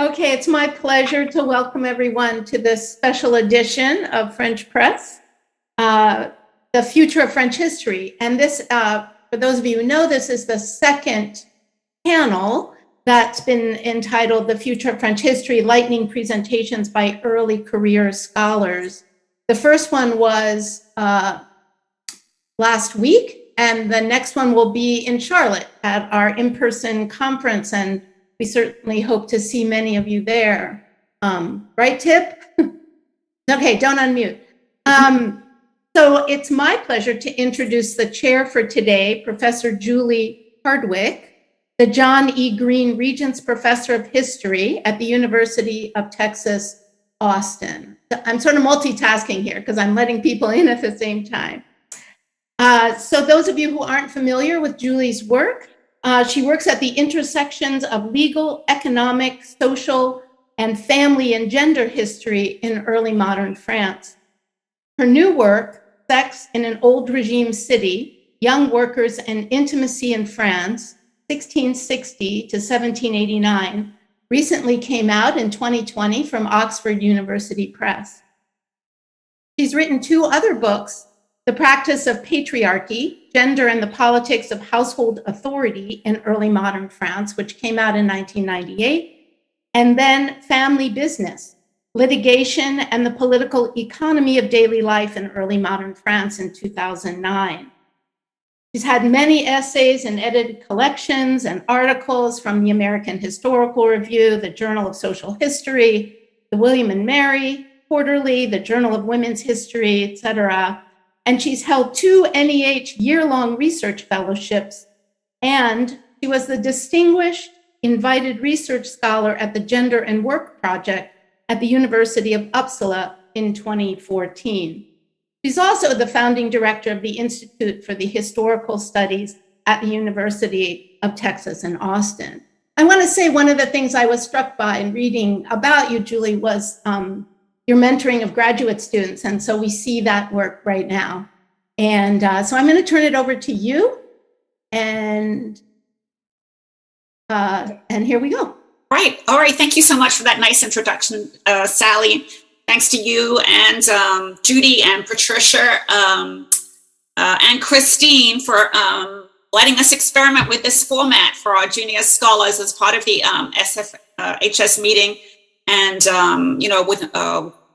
Okay, it's my pleasure to welcome everyone to this special edition of French Presse, The Future of French History. And this, for those of you who know, this is the second panel that's been entitled The Future of French History, Lightning Presentations by Early Career Scholars. The first one was last week, and the next one will be in Charlotte at our in-person conference, and we certainly hope to see many of you there. Right, Tip? Okay, don't unmute. So it's my pleasure to introduce the chair for today, Professor Julie Hardwick, the John E. Green Regents Professor of History at the University of Texas, Austin. I'm sort of multitasking here because I'm letting people in at the same time. So those of you who aren't familiar with Julie's work, she works at the intersections of legal, economic, social, and family and gender history in early modern France. Her new work, Sex in an Old Regime City, Young Workers and Intimacy in France, 1660 to 1789, recently came out in 2020 from Oxford University Press. She's written two other books, The Practice of Patriarchy, Gender and the Politics of Household Authority in Early Modern France, which came out in 1998, and then Family Business, Litigation and the Political Economy of Daily Life in Early Modern France in 2009. She's had many essays and edited collections and articles from the American Historical Review, the Journal of Social History, the William and Mary Quarterly, the Journal of Women's History, etc. And she's held 2 NEH year-long research fellowships, and she was the Distinguished Invited Research Scholar at the Gender and Work Project at the University of Uppsala in 2014. She's also the founding director of the Institute for the Historical Studies at the University of Texas in Austin. I want to say one of the things I was struck by in reading about you, Julie, was your mentoring of graduate students. And so we see that work right now. And so I'm going to turn it over to you. And here we go. Right. All right. Thank you so much for that nice introduction, Sally. Thanks to you and Judy and Patricia and Christine for letting us experiment with this format for our junior scholars as part of the SFHS meeting. And, with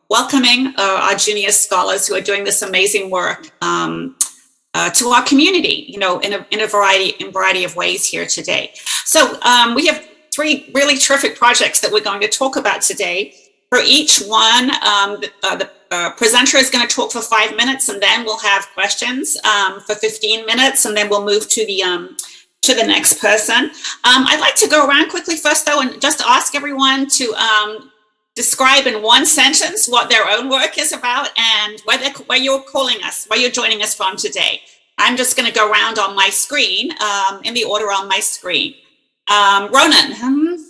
welcoming our junior scholars who are doing this amazing work to our community, in a variety of ways here today. So we have 3 really terrific projects that we're going to talk about today. For each one, the presenter is going to talk for 5 minutes, and then we'll have questions for 15 minutes, and then we'll move to the next person. I'd like to go around quickly first, though, and just ask everyone to describe in 1 sentence what their own work is about and where you're calling us, where you're joining us from today. I'm just going to go around on my screen, in the order on my screen. Ronan.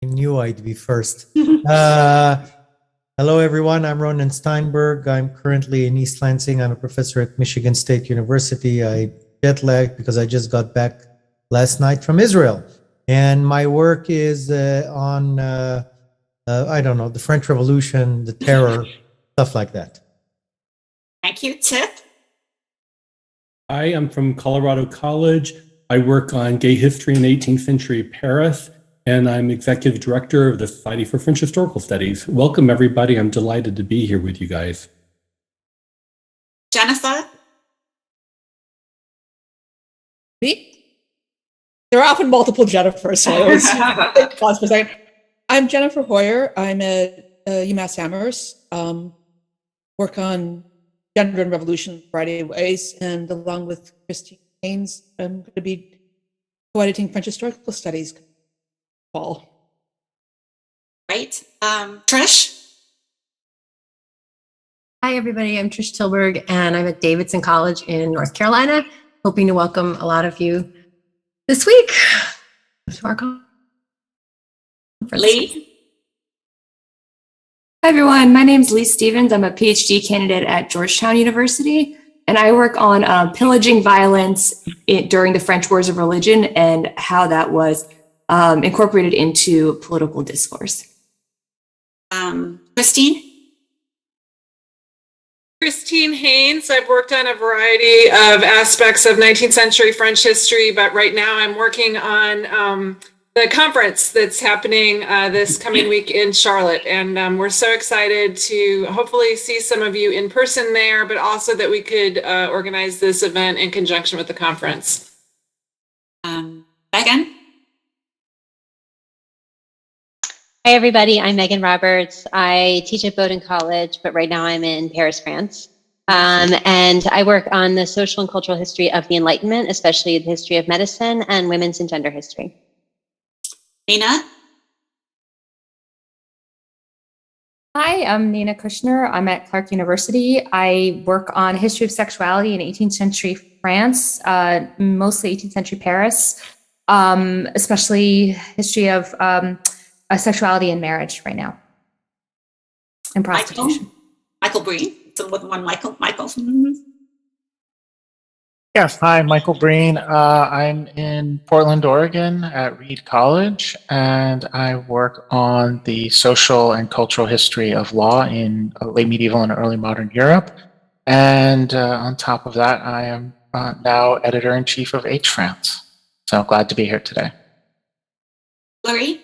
I knew I'd be first. Hello, everyone. I'm Ronan Steinberg. I'm currently in East Lansing. I'm a professor at Michigan State University. I jet lagged because I just got back last night from Israel. And my work is on, the French Revolution, the terror, stuff like that. Thank you. Tip? I am from Colorado College. I work on gay history in 18th century Paris, and I'm executive director of the Society for French Historical Studies. Welcome, everybody. I'm delighted to be here with you guys. Jennifer? Me? There are often multiple Jennifers, so I always pause for a second. I'm Jennifer Hoyer. I'm at UMass Amherst. Work on gender and revolution in a variety of ways, and along with Christine Haynes, I'm going to be co-editing French Historical Studies fall. Great. Trish? Hi, everybody. I'm Trish Tilburg, and I'm at Davidson College in North Carolina, hoping to welcome a lot of you this week to our conference. Lee? Hi, everyone. My name is Lee Stevens. I'm a PhD candidate at Georgetown University, and I work on pillaging violence during the French Wars of Religion and how that was incorporated into political discourse. Christine? Christine Haynes. I've worked on a variety of aspects of 19th century French history, but right now I'm working on the conference that's happening this coming week in Charlotte. And we're so excited to hopefully see some of you in person there, but also that we could organize this event in conjunction with the conference. Megan? Hi, everybody. I'm Megan Roberts. I teach at Bowdoin College, but right now I'm in Paris, France. And I work on the social and cultural history of the Enlightenment, especially the history of medicine and women's and gender history. Nina? Hi, I'm Nina Kushner. I'm at Clark University. I work on history of sexuality in 18th century France, mostly 18th century Paris, especially history of sexuality and marriage right now, and prostitution. Michael Breen. So with one Michael. Yes, hi, Michael Breen. I'm in Portland, Oregon at Reed College, and I work on the social and cultural history of law in late medieval and early modern Europe. And on top of that, I am now editor-in-chief of H France. So glad to be here today. Laurie?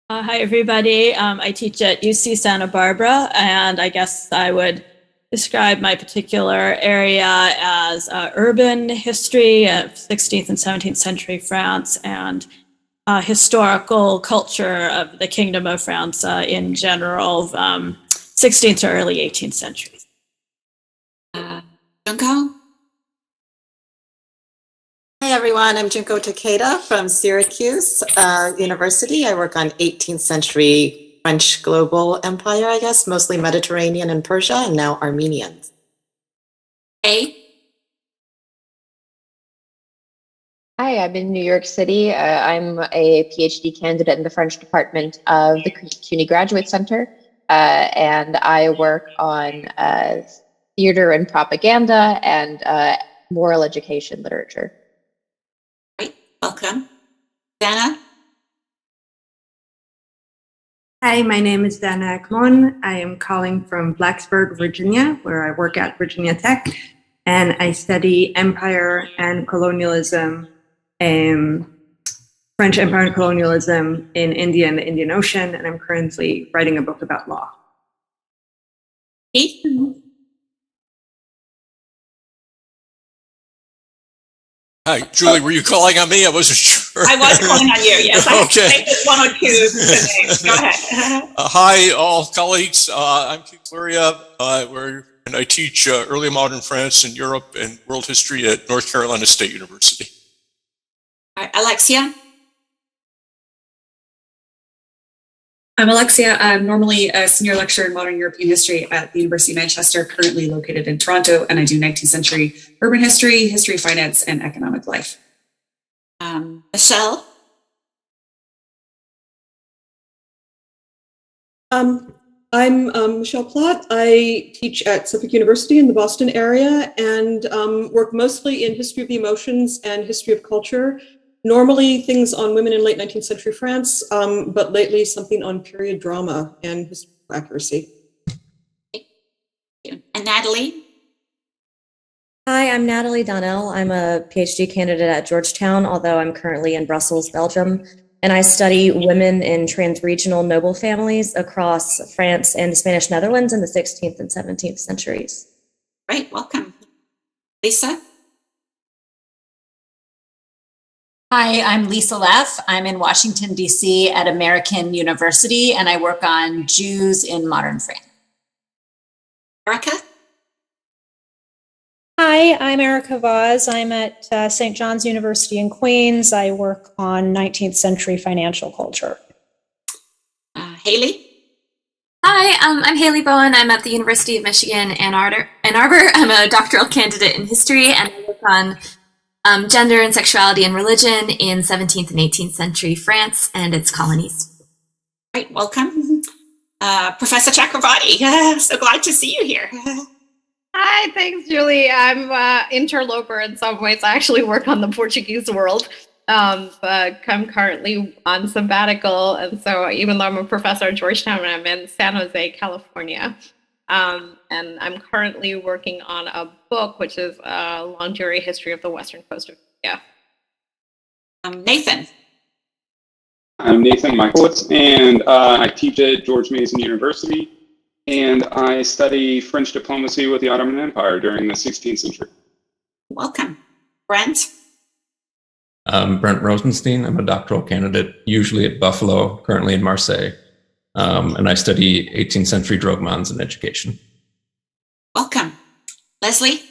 Hi, everybody. I teach at UC Santa Barbara, and I guess I would describe my particular area as urban history of 16th and 17th century France and historical culture of the Kingdom of France in general, 16th to early 18th century. Junko? Hi, everyone. I'm Junko Takeda from Syracuse University. I work on 18th century French global empire, I guess, mostly Mediterranean and Persia, and now Armenian. Hey? Hi, I'm in New York City. I'm a PhD candidate in the French department of the CUNY Graduate Center, and I work on theater and propaganda and moral education literature. Great. Welcome. Dana? Hi, my name is Dana Akmon. I am calling from Blacksburg, Virginia, where I work at Virginia Tech, and I study empire and colonialism, French empire and colonialism in India and the Indian Ocean, and I'm currently writing a book about law. Keith? Hi, Julie, were you calling on me? I wasn't sure. I was calling on you, yes. Okay. I just one or two. Go ahead. Hi, all colleagues. I'm Keith Luria, and I teach early modern France and Europe and world history at North Carolina State University. All right, Alexia? I'm Alexia. I'm normally a senior lecturer in modern European history at the University of Manchester, currently located in Toronto, and I do 19th century urban history, history of finance, and economic life. Michelle? I'm Michelle Platt. I teach at Suffolk University in the Boston area and work mostly in history of the emotions and history of culture. Normally things on women in late 19th century France, but lately something on period drama and historical accuracy. And Natalie? Hi, I'm Natalie Donnell. I'm a PhD candidate at Georgetown, although I'm currently in Brussels, Belgium. And I study women in trans-regional noble families across France and the Spanish Netherlands in the 16th and 17th centuries. Great, welcome. Lisa? Hi, I'm Lisa Leff. I'm in Washington, D.C. at American University, and I work on Jews in modern France. Erica? Hi, I'm Erica Vaz. I'm at St. John's University in Queens. I work on 19th century financial culture. Haley? Hi, I'm Haley Bowen. I'm at the University of Michigan, Ann Arbor. I'm a doctoral candidate in history, and I work on gender and sexuality and religion in 17th and 18th century France and its colonies. Great, welcome. Professor Chakravarti, so glad to see you here. Hi, thanks, Julie. I'm interloper in some ways. I actually work on the Portuguese world, but I'm currently on sabbatical. And so even though I'm a professor at Georgetown, I'm in San Jose, California. And I'm currently working on a book, which is a long-jury history of the western coast of India. Nathan. I'm Nathan Michaelitz, and I teach at George Mason University, and I study French diplomacy with the Ottoman Empire during the 16th century. Welcome. Brent? I'm Brent Rosenstein. I'm a doctoral candidate, usually at Buffalo, currently in Marseille, and I study 18th century drogmans in education. Welcome. Leslie?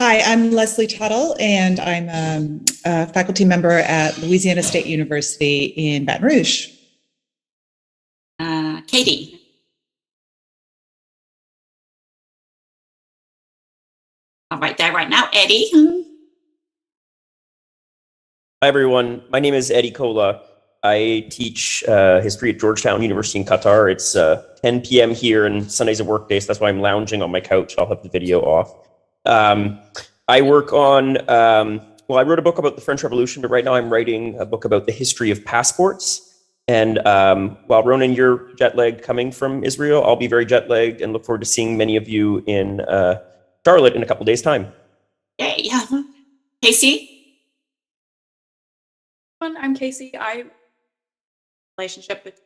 Hi, I'm Leslie Tuttle, and I'm a faculty member at Louisiana State University in Baton Rouge. Katie? All right, there right now. Eddie? Hi, everyone. My name is Eddie Kola. I teach history at Georgetown University in Qatar. It's 10 p.m. here, and Sunday's a work day, so that's why I'm lounging on my couch. I'll have the video off. I work on, well, I wrote a book about the French Revolution, but right now I'm writing a book about the history of passports. And while Ronan, you're jet-lagged coming from Israel, I'll be very jet-lagged and look forward to seeing many of you in Charlotte in a couple days' time. Yay. Casey? I'm Casey. I relationship between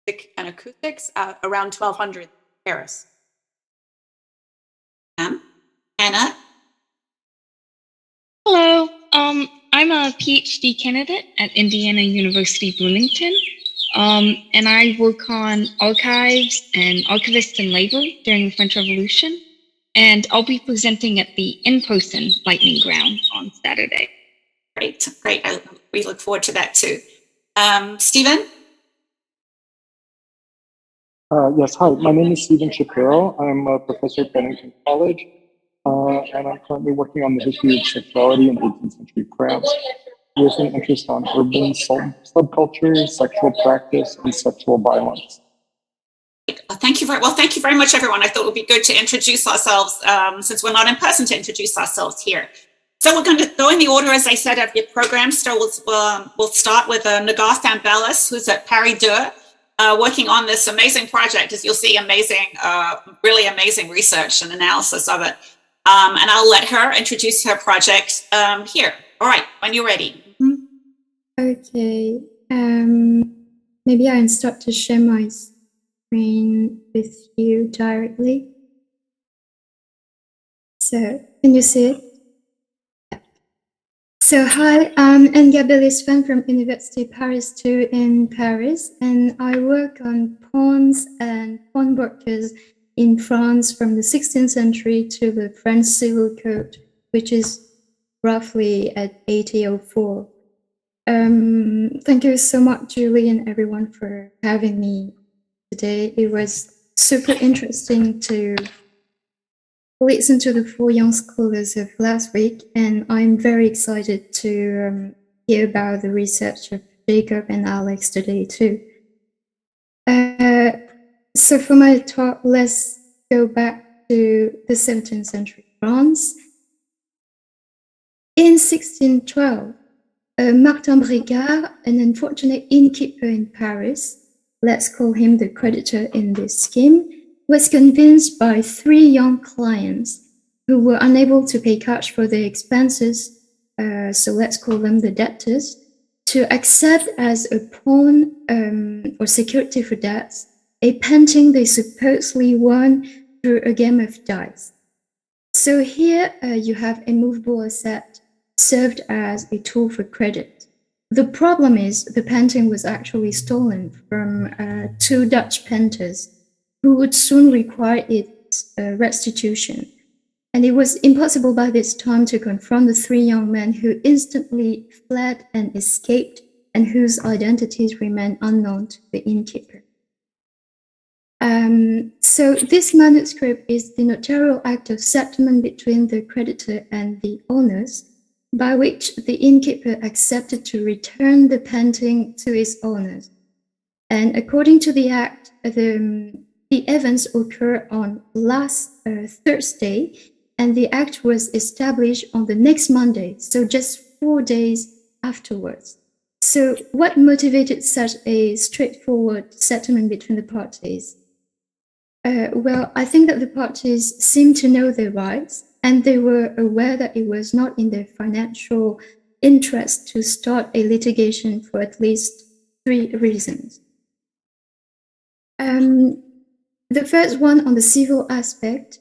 music and acoustics around 1200 Paris. Anna? Hello, I'm a PhD candidate at Indiana University Bloomington, and I work on archives and archivists and labor during the French Revolution, and I'll be presenting at the in-person lightning round on Saturday. Great. We look forward to that too. Stephen? Yes, hi, my name is Stephen Shapiro. I'm a professor at Bennington College, and I'm currently working on the history of sexuality in 18th century France, with an interest on urban subculture, sexual practice, and sexual violence. Thank you very much, everyone. I thought it would be good to introduce ourselves, since we're not in person, to introduce ourselves here. So we're going to go in the order, as I said, of your program. So we'll start with Nga Bellis, who's at Paris 2, working on this amazing project. As you'll see, really amazing research and analysis of it. And I'll let her introduce her project here. All right, when you're ready. Okay, maybe I'll start to share my screen with you directly. So, can you see it? So hi, I'm Nga Bellis-Phan from University Paris 2 in Paris, and I work on pawns and pawnbrokers in France from the 16th century to the French Civil Code, which is roughly at 1804. Thank you so much, Julie, and everyone for having me today. It was super interesting to listen to the 4 young scholars of last week, and I'm very excited to hear about the research of Jakob and Alex today too. So for my talk, let's go back to the 17th century France. In 1612, Martin Brigard, an unfortunate innkeeper in Paris, let's call him the creditor in this scheme, was convinced by 3 young clients who were unable to pay cash for their expenses, so let's call them the debtors, to accept as a pawn or security for debts a painting they supposedly won through a game of dice. So here you have a movable asset served as a tool for credit. The problem is the painting was actually stolen from 2 Dutch painters who would soon require its restitution. And it was impossible by this time to confront the 3 young men who instantly fled and escaped, and whose identities remain unknown to the innkeeper. So this manuscript is the notarial act of settlement between the creditor and the owners, by which the innkeeper accepted to return the painting to its owners. And according to the act, the events occurred on last Thursday, and the act was established on the next Monday, so just 4 days afterwards. So what motivated such a straightforward settlement between the parties? Well, I think that the parties seemed to know their rights, and they were aware that it was not in their financial interest to start a litigation for at least 3 reasons. The first one, on the civil aspect,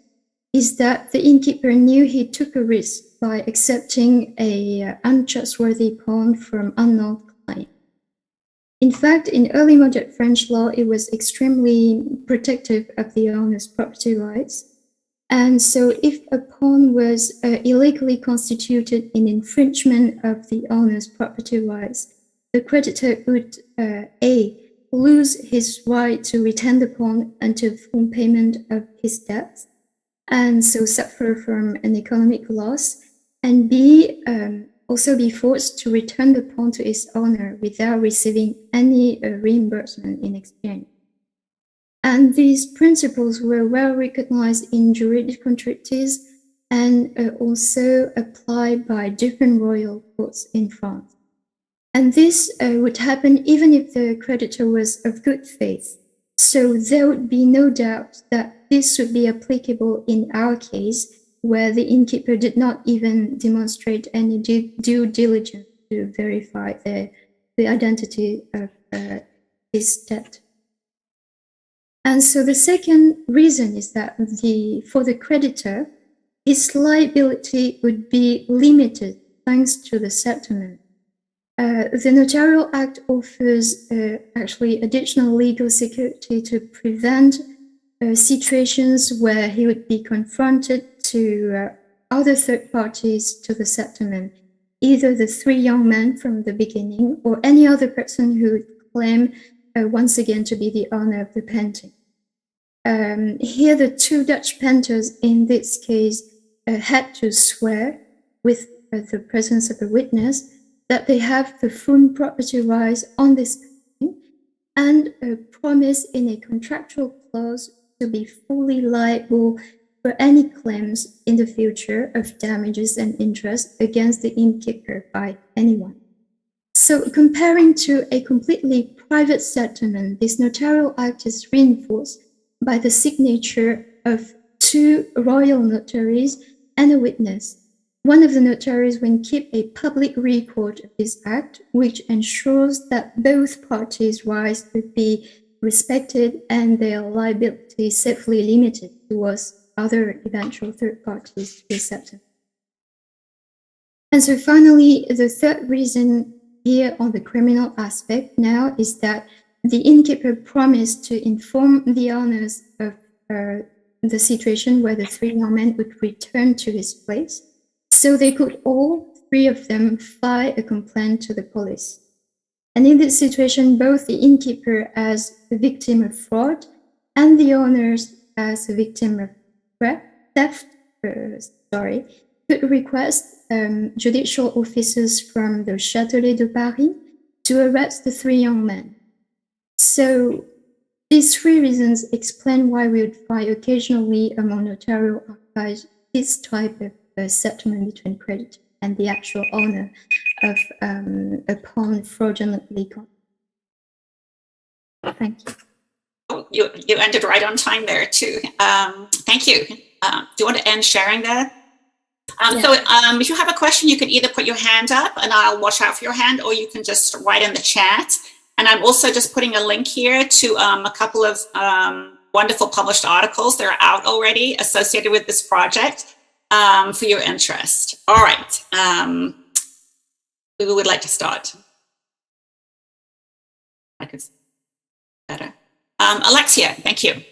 is that the innkeeper knew he took a risk by accepting a untrustworthy pawn from unknown client. In fact, in early modern French law, it was extremely protective of the owner's property rights. And so if a pawn was illegally constituted in infringement of the owner's property rights, the creditor would A, lose his right to retain the pawn until full payment of his debts, and so suffer from an economic loss, and B, also be forced to return the pawn to its owner without receiving any reimbursement in exchange. And these principles were well recognized in juridical treaties and also applied by different royal courts in France. And this would happen even if the creditor was of good faith. So there would be no doubt that this would be applicable in our case, where the innkeeper did not even demonstrate any due diligence to verify the identity of his debt. And so the second reason is that for the creditor, his liability would be limited thanks to the settlement. The Notarial Act offers actually additional legal security to prevent situations where he would be confronted to other third parties to the settlement, either the 3 young men from the beginning or any other person who would claim once again to be the owner of the painting. Here, the 2 Dutch painters in this case had to swear with the presence of a witness that they have the full property rights on this painting and promise in a contractual clause to be fully liable for any claims in the future of damages and interest against the innkeeper by anyone. So comparing to a completely private settlement, this Notarial Act is reinforced by the signature of 2 royal notaries and a witness. One of the notaries will keep a public record of this act, which ensures that both parties' rights would be respected and their liability safely limited towards other eventual third parties to be accepted. And so finally, the third reason here on the criminal aspect now is that the innkeeper promised to inform the owners of the situation where the 3 young men would return to his place, so they could all 3 of them file a complaint to the police. And in this situation, both the innkeeper as a victim of fraud and the owners as a victim of theft, could request judicial officers from the Châtelet de Paris to arrest the 3 young men. So these 3 reasons explain why we would find occasionally among notarial archives this type of settlement between creditor and the actual owner of a pawn fraudulently got. Thank you. Oh, you ended right on time there too. Thank you. Do you want to end sharing that? So if you have a question, you can either put your hand up and I'll watch out for your hand, or you can just write in the chat. And I'm also just putting a link here to a couple of wonderful published articles that are out already associated with this project for your interest. All right. Who would like to start? I could better. Alexia, thank you.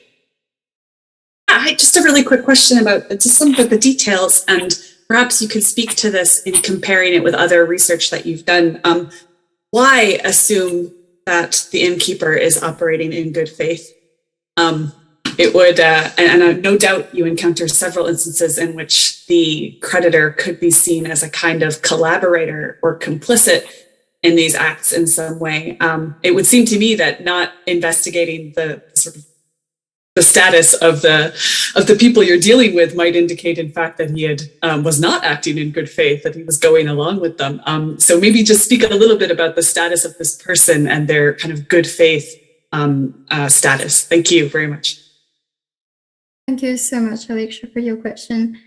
Hi, just a really quick question about just some of the details, and perhaps you could speak to this in comparing it with other research that you've done. Why assume that the innkeeper is operating in good faith? It would, and no doubt you encounter several instances in which the creditor could be seen as a kind of collaborator or complicit in these acts in some way. It would seem to me that not investigating the sort of the status of the people you're dealing with might indicate, in fact, that he was not acting in good faith, that he was going along with them. So maybe just speak a little bit about the status of this person and their kind of good faith status. Thank you very much. Thank you so much, Alexa, for your question.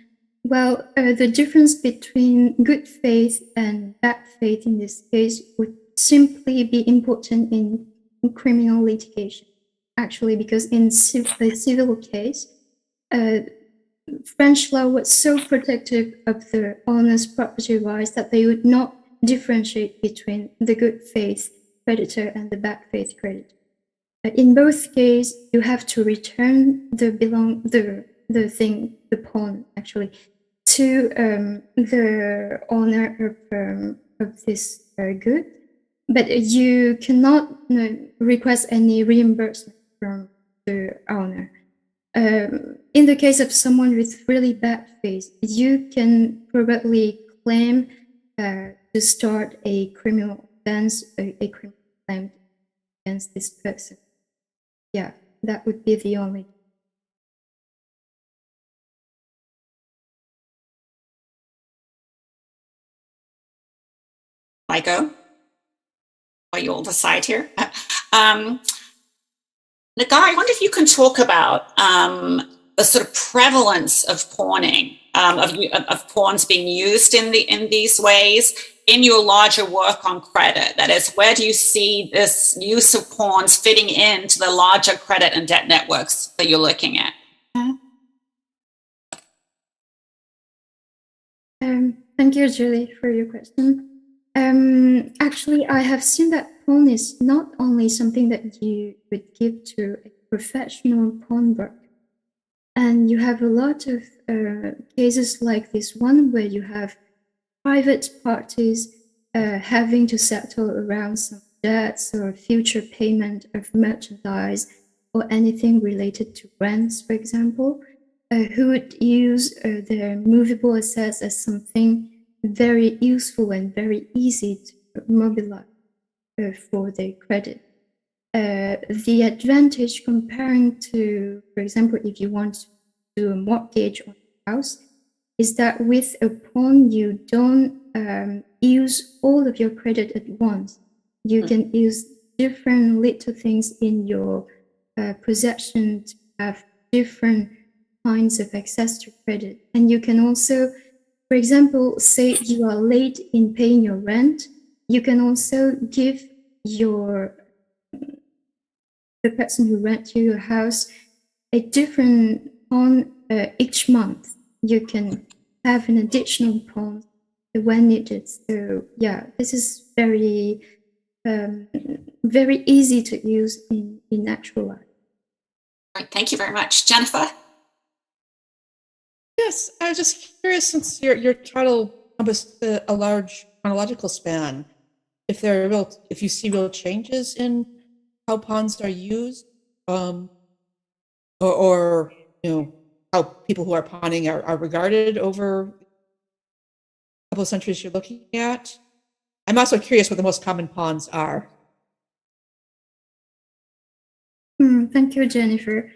Well, the difference between good faith and bad faith in this case would simply be important in criminal litigation, actually, because in a civil case, French law was so protective of the owner's property rights that they would not differentiate between the good faith creditor and the bad faith creditor. In both cases, you have to return the pawn actually, to the owner of this good, but you cannot request any reimbursement from the owner. In the case of someone with really bad faith, you can probably claim to start a criminal offense, a criminal claim against this person. Yeah, that would be the only. I go? Or you all decide here? Nga, I wonder if you can talk about the sort of prevalence of pawning, of pawns being used in these ways in your larger work on credit. That is, where do you see this use of pawns fitting into the larger credit and debt networks that you're looking at? Thank you, Julie, for your question. Actually, I have seen that pawn is not only something that you would give to a professional pawnbroker, and you have a lot of cases like this one where you have private parties having to settle around some debts or future payment of merchandise or anything related to rents, for example, who would use their movable assets as something very useful and very easy to mobilize for their credit. The advantage comparing to, for example, if you want to do a mortgage on a house, is that with a pawn, you don't use all of your credit at once. You can use different little things in your possession to have different kinds of access to credit. And you can also, for example, say you are late in paying your rent, you can also give the person who rents you your house a different pawn each month. You can have an additional pawn when needed. So yeah, this is very very easy to use in actual life. Right, thank you very much. Jennifer? Yes, I was just curious, since your title encompassed a large chronological span, if you see real changes in how pawns are used, or how people who are pawning are regarded over a couple of centuries you're looking at. I'm also curious what the most common pawns are. Thank you, Jennifer.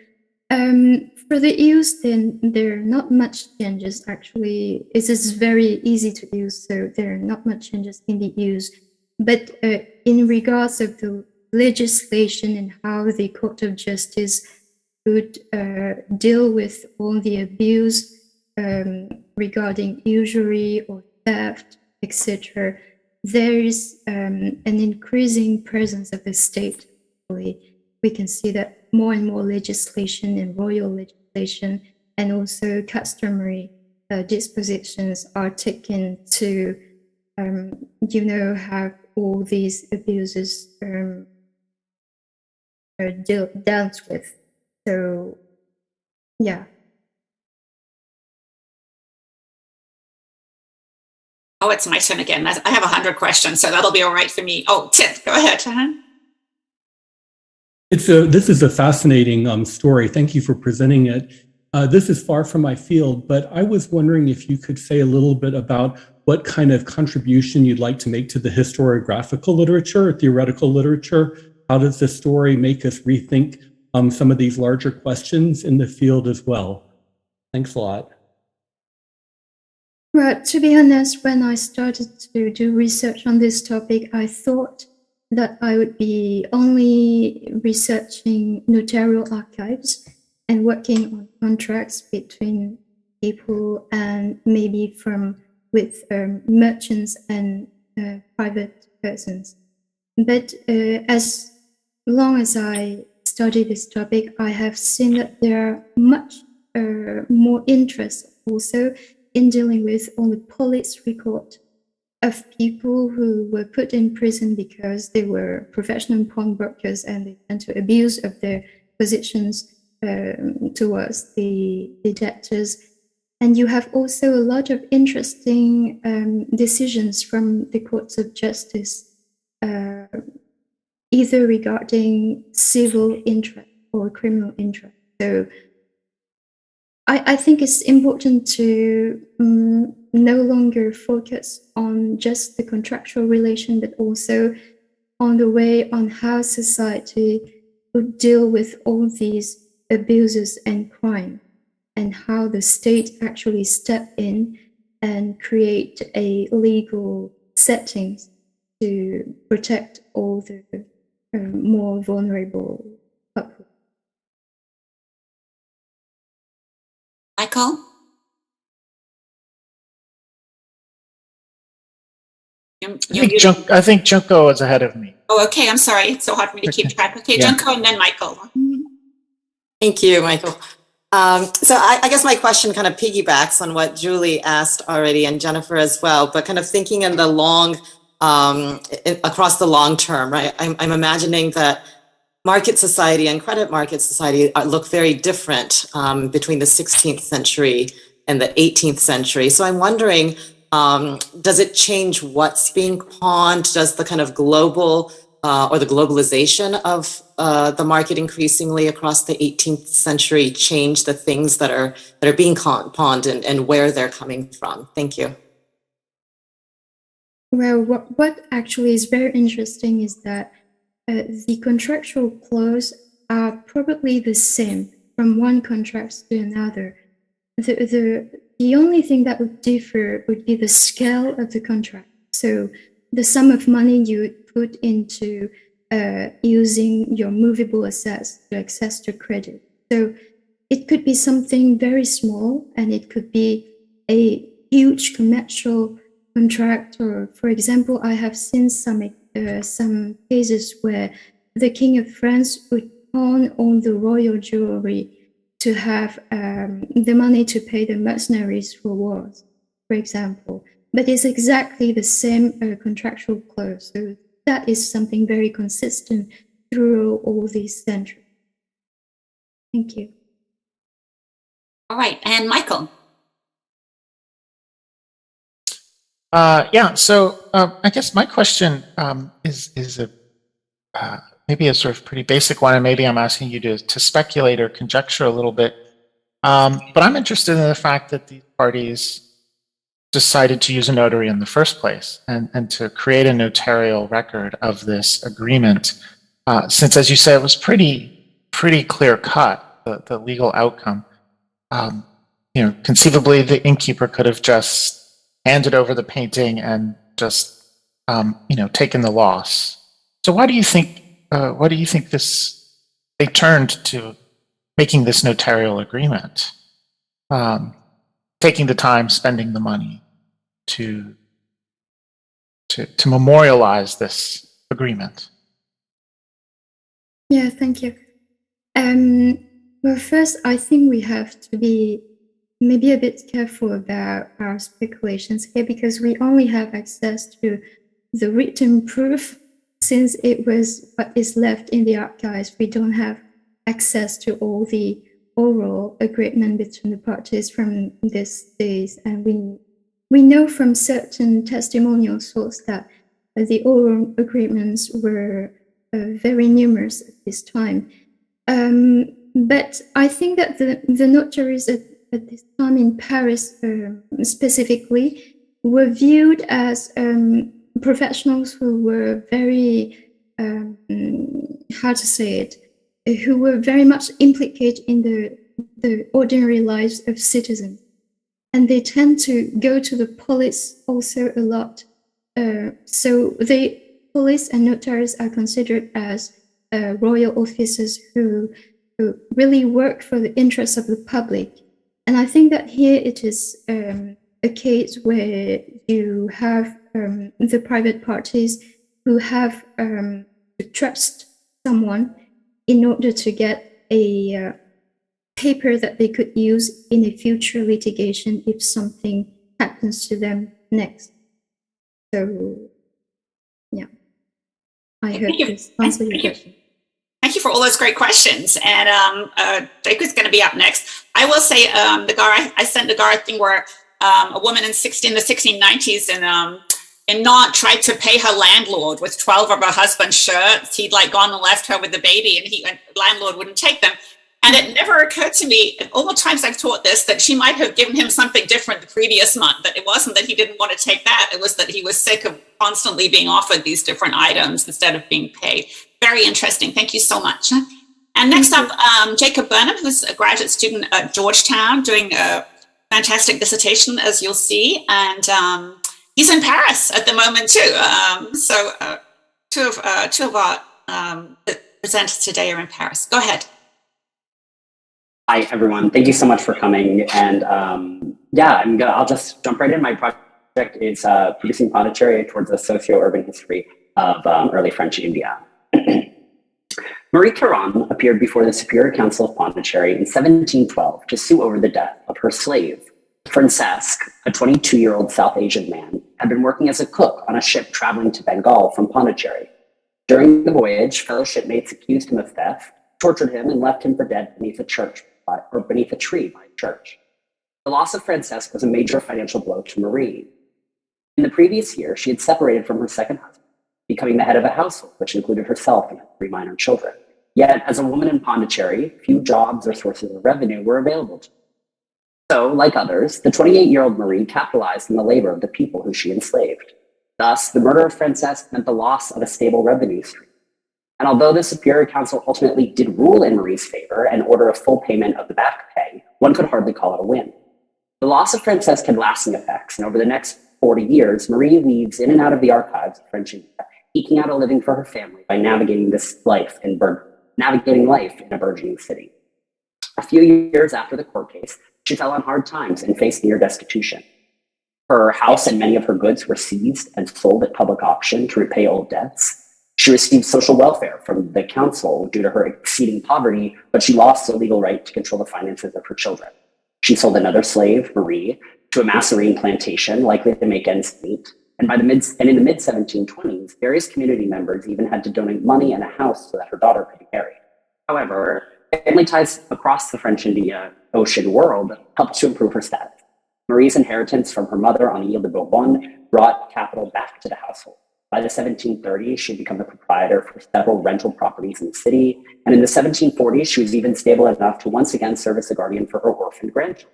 For the use, then there are not much changes. Actually, it is very easy to use, so there are not much changes in the use. But in regards of the legislation and how the Court of Justice would deal with all the abuse regarding usury or theft, etc., there is an increasing presence of the state. We can see that more and more legislation and royal legislation and also customary dispositions are taken to, have all these abuses are dealt with. So, yeah. Oh, it's my turn again. I have 100 questions, so that'll be all right for me. Oh, Tip, go ahead. This is a fascinating story. Thank you for presenting it. This is far from my field, but I was wondering if you could say a little bit about what kind of contribution you'd like to make to the historiographical literature or theoretical literature. How does this story make us rethink some of these larger questions in the field as well. Thanks a lot. Well, to be honest, when I started to do research on this topic, I thought that I would be only researching notarial archives and working on contracts between people and maybe with merchants and private persons. But as long as I study this topic, I have seen that there are much more interest also in dealing with all the police record of people who were put in prison because they were professional pawnbrokers and they tend to abuse of their positions towards the debtors. And you have also a lot of interesting decisions from the courts of justice, either regarding civil interest or criminal interest. So I think it's important to no longer focus on just the contractual relation, but also on the way on how society would deal with all these abuses and crime, and how the state actually step in and create a legal settings to protect all the more vulnerable populations. Michael? I think Junko is ahead of me. Oh, okay. I'm sorry. It's so hard for me to keep track. Okay, Yeah. Junko and then Michael. Thank you, Michael. So I guess my question kind of piggybacks on what Julie asked already, and Jennifer as well, but kind of thinking in the across the long term, right? I'm imagining that market society and credit market society look very different between the 16th century and the 18th century. So I'm wondering, does it change what's being pawned? Does the kind of global or the globalization of the market increasingly across the 18th century change the things that are being pawned and where they're coming from? Thank you. Well, what actually is very interesting is that the contractual clause are probably the same from one contract to another. The only thing that would differ would be the scale of the contract. So the sum of money you would put into using your movable assets to access to credit. So it could be something very small, and it could be a huge commercial contract. Or, for example, I have seen some cases where the King of France would pawn all the royal jewelry to have the money to pay the mercenaries for wars, for example. But it's exactly the same contractual clause. So that is something very consistent through all these centuries. Thank you. All right, and Michael. Yeah, so I guess my question is maybe a sort of pretty basic one, and maybe I'm asking you to speculate or conjecture a little bit. But I'm interested in the fact that these parties decided to use a notary in the first place and to create a notarial record of this agreement, since, as you say, it was pretty clear cut, the legal outcome. Conceivably, the innkeeper could have just handed over the painting and just taken the loss. So why do you think they turned to making this notarial agreement, taking the time, spending the money to memorialize this agreement? Yeah, thank you. Well, first, I think we have to be maybe a bit careful about our speculations here, because we only have access to the written proof, since it was what is left in the archives. We don't have access to all the oral agreement between the parties from these days, and we know from certain testimonial sources that the oral agreements were very numerous at this time. But I think that the notaries at this time in Paris specifically were viewed as professionals who were very, how to say it, who were very much implicated in the ordinary lives of citizens. And they tend to go to the police also a lot. So the police and notaries are considered as royal officers who really work for the interests of the public. And I think that here it is a case where you have the private parties who have to trust someone in order to get a paper that they could use in a future litigation if something happens to them next. So, yeah, I hope this answers your question. Thank you for all those great questions. And Jacob's going to be up next. I will say, I sent Nagar a thing where a woman in the 1690s in Nantes tried to pay her landlord with 12 of her husband's shirts. He'd like gone and left her with the baby, and landlord wouldn't take them. And it never occurred to me, all the times I've taught this, that she might have given him something different the previous month, that it wasn't that he didn't want to take that, it was that he was sick of constantly being offered these different items instead of being paid. Very interesting. Thank you so much. And next up, Jakob Burnham, who's a graduate student at Georgetown, doing a fantastic dissertation, as you'll see. And he's in Paris at the moment, too. So two of our presenters today are in Paris. Go ahead. Hi, everyone. Thank you so much for coming. And I'll just jump right in. My project is producing Pondichéry towards a socio-urban history of early French India. Marie Caron appeared before the Superior Council of Pondichéry in 1712 to sue over the death of her slave. Francesc, a 22-year-old South Asian man, had been working as a cook on a ship traveling to Bengal from Pondichéry. During the voyage, fellow shipmates accused him of theft, tortured him, and left him for dead beneath a tree by a church. The loss of Francesc was a major financial blow to Marie. In the previous year, she had separated from her second husband, becoming the head of a household, which included herself and 3 minor children. Yet, as a woman in Pondichéry, few jobs or sources of revenue were available to her. So, like others, the 28-year-old Marie capitalized on the labor of the people who she enslaved. Thus, the murder of Francesc meant the loss of a stable revenue stream. And although the Superior Council ultimately did rule in Marie's favor and order a full payment of the back pay, one could hardly call it a win. The loss of Francesc had lasting effects, and over the next 40 years, Marie weaves in and out of the archives of French India, eking out a living for her family by navigating life in a burgeoning city. A few years after the court case, she fell on hard times and faced near destitution. Her house and many of her goods were seized and sold at public auction to repay old debts. She received social welfare from the council due to her exceeding poverty, but she lost the legal right to control the finances of her children. She sold another slave, Marie, to a Masserine plantation, likely to make ends meet. And in the mid-1720s, various community members even had to donate money and a house so that her daughter could be married. However, family ties across the French India Ocean world helped to improve her status. Marie's inheritance from her mother on the Ile de Bourbon brought capital back to the household. By the 1730s, she had become the proprietor for several rental properties in the city, and in the 1740s, she was even stable enough to once again serve as a guardian for her orphaned grandchildren.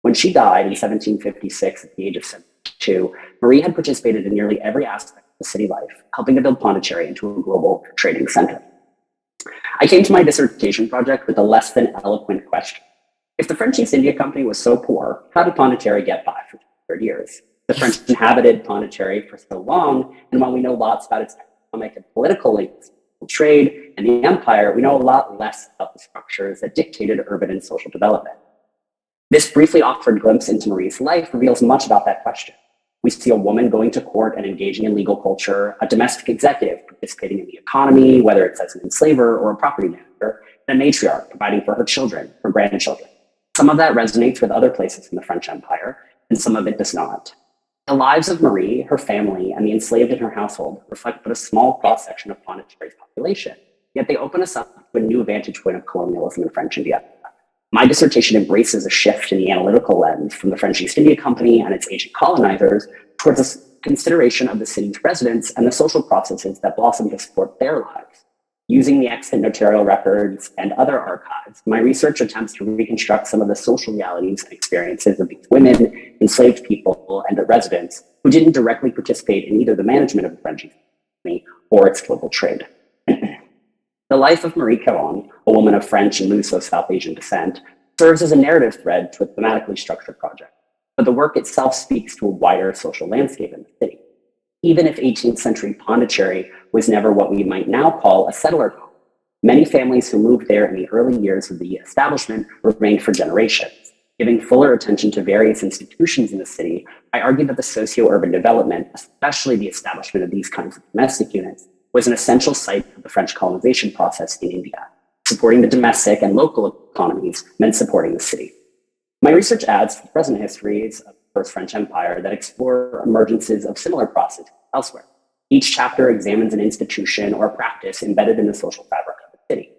When she died in 1756 at the age of 72, Marie had participated in nearly every aspect of the city life, helping to build Pondichéry into a global trading center. I came to my dissertation project with a less than eloquent question. If the French East India Company was so poor, how did Pondichéry get by for 200 years? The French inhabited Pondichéry for so long, and while we know lots about its economic and political links, trade, and the empire, we know a lot less about the structures that dictated urban and social development. This briefly offered glimpse into Marie's life reveals much about that question. We see a woman going to court and engaging in legal culture, a domestic executive participating in the economy, whether it's as an enslaver or a property manager, and a matriarch providing for her children, her grandchildren. Some of that resonates with other places in the French Empire, and some of it does not. The lives of Marie, her family, and the enslaved in her household reflect but a small cross-section of Pondichéry's population, yet they open us up to a new vantage point of colonialism in French India. My dissertation embraces a shift in the analytical lens from the French East India Company and its ancient colonizers towards a consideration of the city's residents and the social processes that blossom to support their lives. Using the extant notarial records and other archives, my research attempts to reconstruct some of the social realities and experiences of these women, enslaved people, and their residents who didn't directly participate in either the management of the French East India Company or its global trade. The life of Marie Caron, a woman of French and Luso South Asian descent, serves as a narrative thread to a thematically structured project, but the work itself speaks to a wider social landscape in the city. Even if 18th century Pondichéry was never what we might now call a settler colony, many families who moved there in the early years of the establishment remained for generations. Giving fuller attention to various institutions in the city, I argue that the socio-urban development, especially the establishment of these kinds of domestic units, was an essential site of the French colonization process in India. Supporting the domestic and local economies meant supporting the city. My research adds to the present histories of the First French Empire that explore emergences of similar processes elsewhere. Each chapter examines an institution or practice embedded in the social fabric of the city.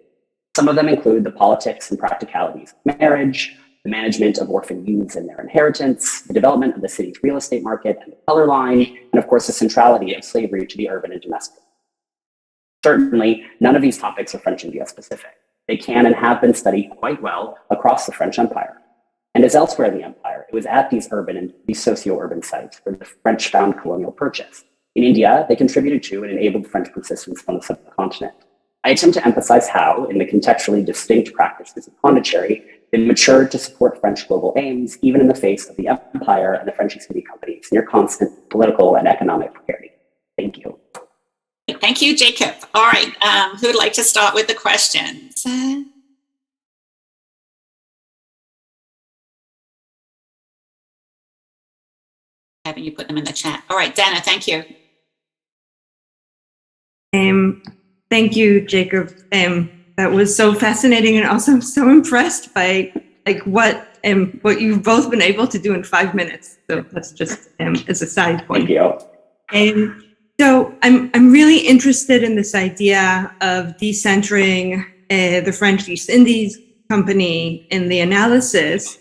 Some of them include the politics and practicalities of marriage, the management of orphan youths and their inheritance, the development of the city's real estate market and the color line, and of course the centrality of slavery to the urban and domestic. Certainly, none of these topics are French India specific. They can and have been studied quite well across the French Empire. And as elsewhere in the empire, it was at these urban and these socio-urban sites where the French found colonial purchase. In India, they contributed to and enabled French persistence on the subcontinent. I attempt to emphasize how, in the contextually distinct practices of Pondichéry, they matured to support French global aims, even in the face of the empire and the French East India Company's near constant political and economic precarity. Thank you. Thank you, Jacob. All right, who would like to start with the questions? Having you put them in the chat. All right, Dana, thank you. Thank you, Jacob. That was so fascinating, and also I'm so impressed by what you've both been able to do in 5 minutes. So that's just as a side point. Thank you. So I'm really interested in this idea of decentering the French East Indies Company in the analysis,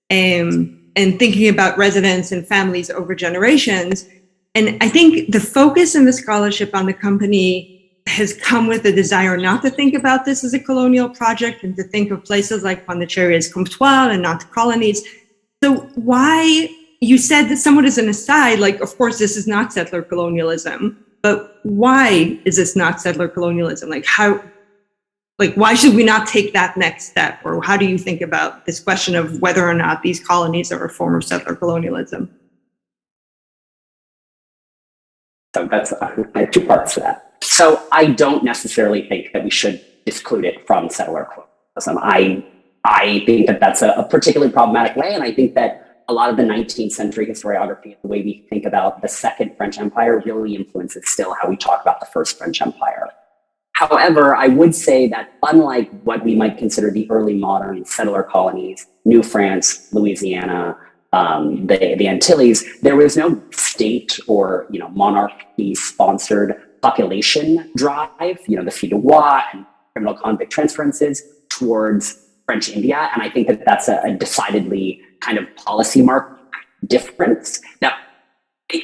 and thinking about residents and families over generations. And I think the focus in the scholarship on the company has come with a desire not to think about this as a colonial project and to think of places like Pondichéry as comptoir and not colonies. So why, you said that somewhat as an aside, like, of course, this is not settler colonialism, but why is this not settler colonialism? Why should we not take that next step? Or how do you think about this question of whether or not these colonies are a form of settler colonialism? So that's I have two parts to that. So I don't necessarily think that we should exclude it from settler colonialism. I think that that's a particularly problematic way, and I think that a lot of the 19th century historiography, the way we think about the Second French Empire, really influences still how we talk about the First French Empire. However, I would say that unlike what we might consider the early modern settler colonies, New France, Louisiana, the Antilles, there was no state or monarchy-sponsored population drive, the Filles du Roi and criminal convict transferences towards French India, and I think that that's a decidedly kind of policy mark difference that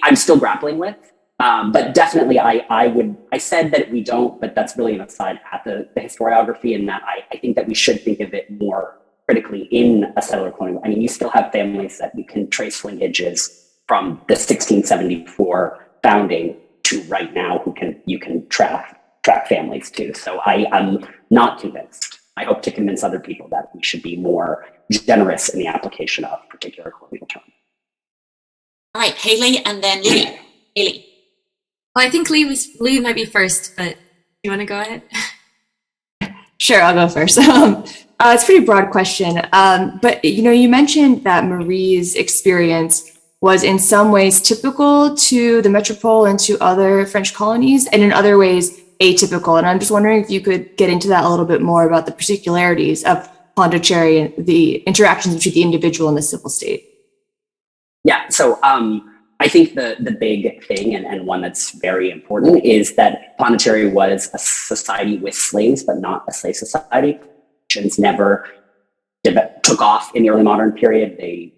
I'm still grappling with. But definitely, I said that we don't, but that's really an aside at the historiography, and that I think that we should think of it more critically in a settler colonial. I mean, you still have families that you can trace lineages from the 1674 founding to right now you can track families too. So I am not convinced. I hope to convince other people that we should be more generous in the application of particular colonial terms. All right, Haley, and then Lee. Haley. Well, I think Lee might be first, but you want to go ahead? Sure, I'll go first. It's a pretty broad question, but you mentioned that Marie's experience was in some ways typical to the metropole and to other French colonies, and in other ways atypical. And I'm just wondering if you could get into that a little bit more about the particularities of Pondichéry and the interactions between the individual and the civil state. Yeah, so I think the big thing and one that's very important is that Pondichéry was a society with slaves, but not a slave society. Never took off in the early modern period. They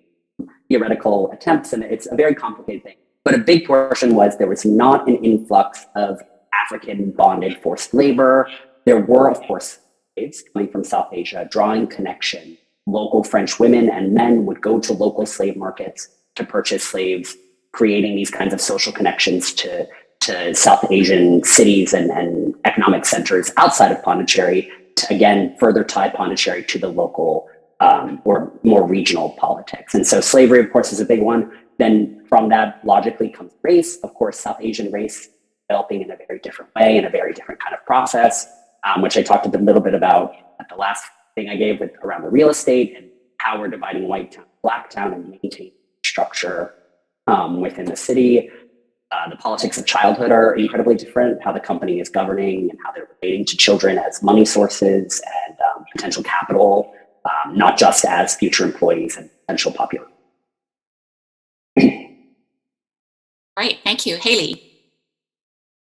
theoretical attempts, and it's a very complicated thing. But a big portion was there was not an influx of African bonded forced labor. There were, of course, slaves coming from South Asia, drawing connection. Local French women and men would go to local slave markets to purchase slaves, creating these kinds of social connections to South Asian cities and economic economic centers outside of Pondichéry to, again, further tie Pondichéry to the local or more regional politics. And so slavery, of course, is a big one. Then from that logically comes race. Of course, South Asian race developing in a very different way, in a very different kind of process, which I talked a little bit about at the last thing I gave with around the real estate and how we're dividing white town, black town, and maintaining structure within the city. The politics of childhood are incredibly different, how the company is governing and how they're relating to children as money sources and potential capital, not just as future employees and potential population. Right, thank you. Haley.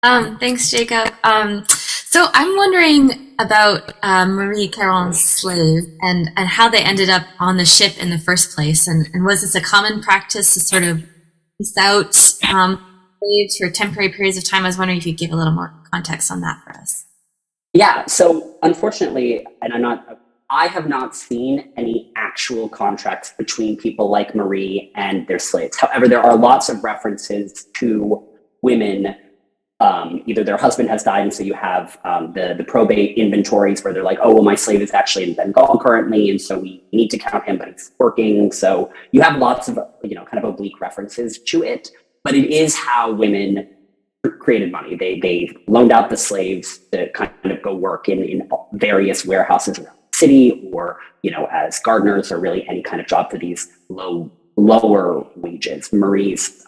Thanks, Jacob. So I'm wondering about Marie Caron's slave and how they ended up on the ship in the first place. And was this a common practice to sort of lease out slaves for temporary periods of time? I was wondering if you could give a little more context on that for us. Yeah, so unfortunately, and I have not seen any actual contracts between people like Marie and their slaves. However, there are lots of references to women. Either their husband has died, and so you have the probate inventories where they're like, oh, well, my slave is actually in Bengal currently, and so we need to count him, but he's working. So you have lots of, kind of oblique references to it, but it is how women created money. They loaned out the slaves to kind of go work in various warehouses around the city, or, as gardeners, or really any kind of job for these lower wages. Marie's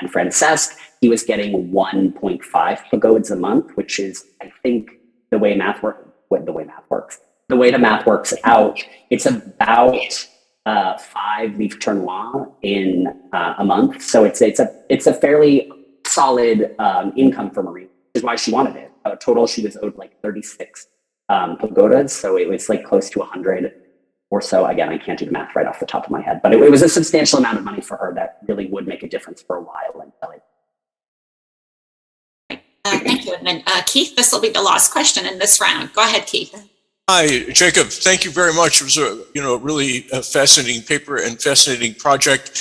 and Francesc, he was getting 1.5 pagods a month, which is, I think, the way the math works out, it's about 5 livres tournois in a month. So it's a fairly solid income for Marie, which is why she wanted it. Total, she was owed like 36 pagodas, so it was like close to 100 or so. Again, I can't do the math right off the top of my head, but it was a substantial amount of money for her that really would make a difference for a while until it. Thank you. And then Keith, this will be the last question in this round. Go ahead, Keith. Hi, Jacob. Thank you very much. It was a really fascinating paper and fascinating project.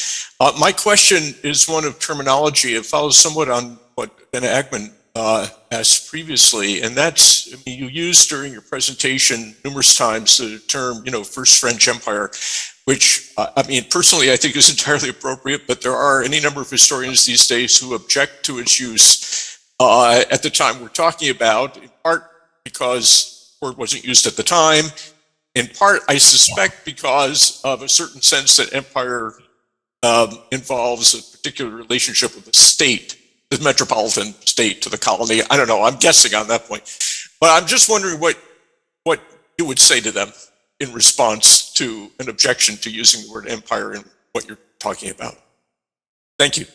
My question is one of terminology. It follows somewhat on what Ben Ackman asked previously, and that's, you used during your presentation numerous times the term, First French Empire, which, personally, I think is entirely appropriate, but there are any number of historians these days who object to its use at the time we're talking about, in part because the word wasn't used at the time, in part, I suspect, because of a certain sense that empire involves a particular relationship with the state, the metropolitan state to the colony. I don't know, I'm guessing on that point. But I'm just wondering what you would say to them in response to an objection to using the word empire in what you're talking about. Thank you.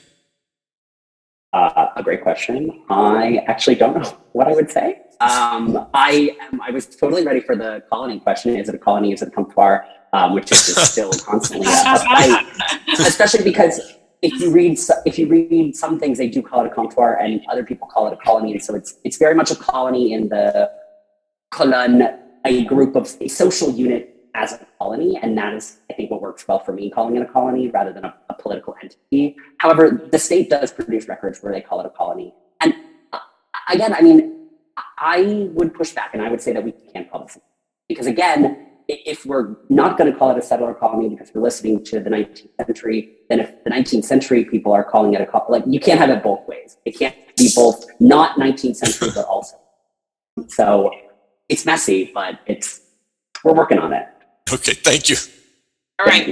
A great question. I actually don't know what I would say. I was totally ready for the colony question. Is it a colony? Is it a comptoir? Which is just still constantly a fight, especially because if you read some things, they do call it a comptoir, and other people call it a colony. And so it's very much a colony in the colonne, a group of a social unit as a colony, and that is, I think, what works well for me, calling it a colony rather than a political entity. However, the state does produce records where they call it a colony. And again, I would push back, and I would say that we can't call it, because again, if we're not going to call it a settler colony because we're listening to the 19th century, then if the 19th century people are calling it a colony, like, you can't have it both ways. It can't be both not 19th century, but also. So it's messy, but we're working on it. Okay, thank you. All right,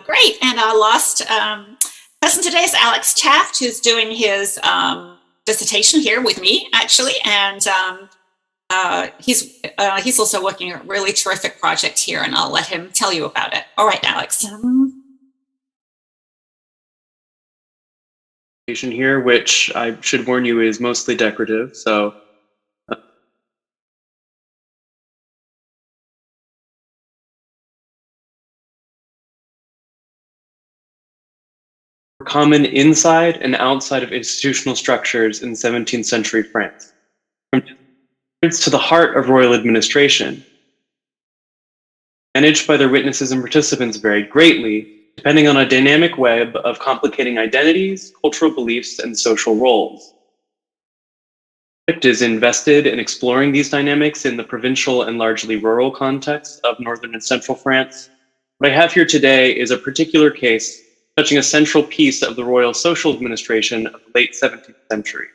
great. And our last person today is Alex Taft, who's doing his dissertation here with me, actually, and he's also working on a really terrific project here, and I'll let him tell you about it. All right, Alex. Here, which I should warn you is mostly decorative, so common inside and outside of institutional structures in 17th century France. From to the heart of royal administration, managed by their witnesses and participants varied greatly, depending on a dynamic web of complicating identities, cultural beliefs, and social roles. is invested in exploring these dynamics in the provincial and largely rural context of northern and central France. What I have here today is a particular case touching a central piece of the royal social administration of the late 17th century.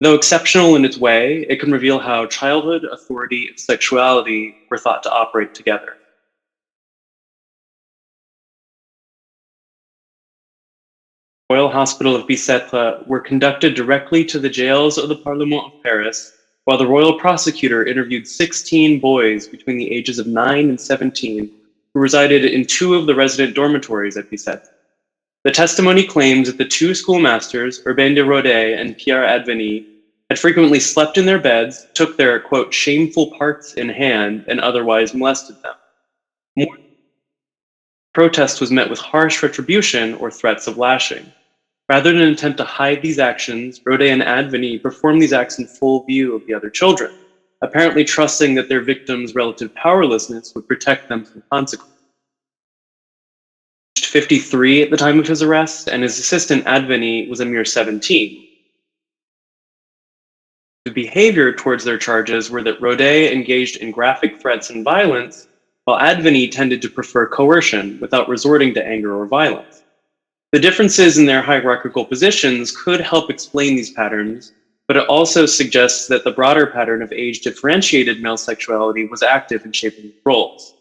Though exceptional in its way, it can reveal how childhood, authority, and sexuality were thought to operate together. The Royal Hospital of Bicêtre were conducted directly to the jails of the Parlement of Paris, while the royal prosecutor interviewed 16 boys between the ages of 9 and 17 who resided in 2 of the resident dormitories at Bicêtre. The testimony claims that the 2 schoolmasters, Urbain de Rodet and Pierre Adveny, had frequently slept in their beds, took their, quote, shameful parts in hand, and otherwise molested them. More protest was met with harsh retribution or threats of lashing. Rather than attempt to hide these actions, Rodet and Adveny performed these acts in full view of the other children, apparently trusting that their victims' relative powerlessness would protect them from consequences. 53 at the time of his arrest, and his assistant Adveny was a mere 17. The behavior towards their charges were that Rodet engaged in graphic threats and violence, while Adveny tended to prefer coercion without resorting to anger or violence. The differences in their hierarchical positions could help explain these patterns, but it also suggests that the broader pattern of age-differentiated male sexuality was active in shaping these roles.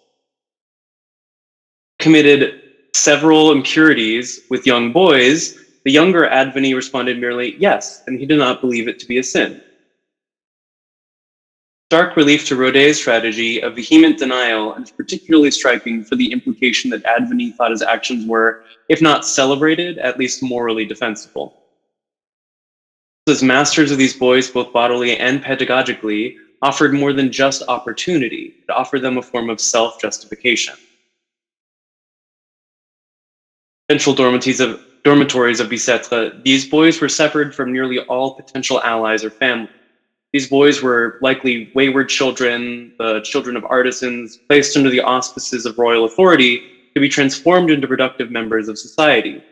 Committed several impurities with young boys, the younger Adveny responded merely yes, and he did not believe it to be a sin. Stark relief to Rodet's strategy of vehement denial is particularly striking for the implication that Adveny thought his actions were, if not celebrated, at least morally defensible. As masters of these boys, both bodily and pedagogically, offered more than just opportunity. It offered them a form of self-justification. Central dormitories of Bicêtre, these boys were severed from nearly all potential allies or family. These boys were likely wayward children, the children of artisans, placed under the auspices of royal authority to be transformed into productive members of society.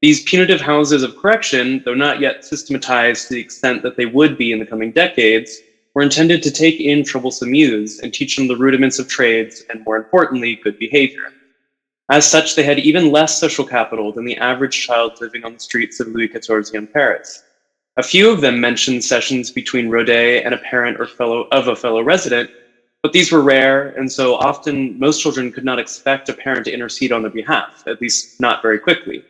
These punitive houses of correction, though not yet systematized to the extent that they would be in the coming decades, were intended to take in troublesome youths and teach them the rudiments of trades and, more importantly, good behavior. As such, they had even less social capital than the average child living on the streets of Louis XIV in Paris. A few of them mentioned sessions between Rodet and a parent or a fellow resident, but these were rare, and so often most children could not expect a parent to intercede on their behalf, at least not very quickly.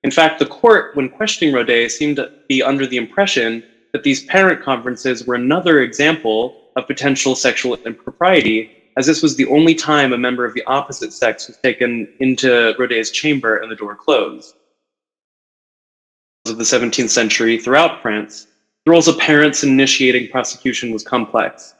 In fact, the court, when questioning Rodet, seemed to be under the impression that these parent conferences were another example of potential sexual impropriety, as this was the only time a member of the opposite sex was taken into Rodet's chamber and the door closed. Of the 17th century throughout France, the roles of parents in initiating prosecution was complex.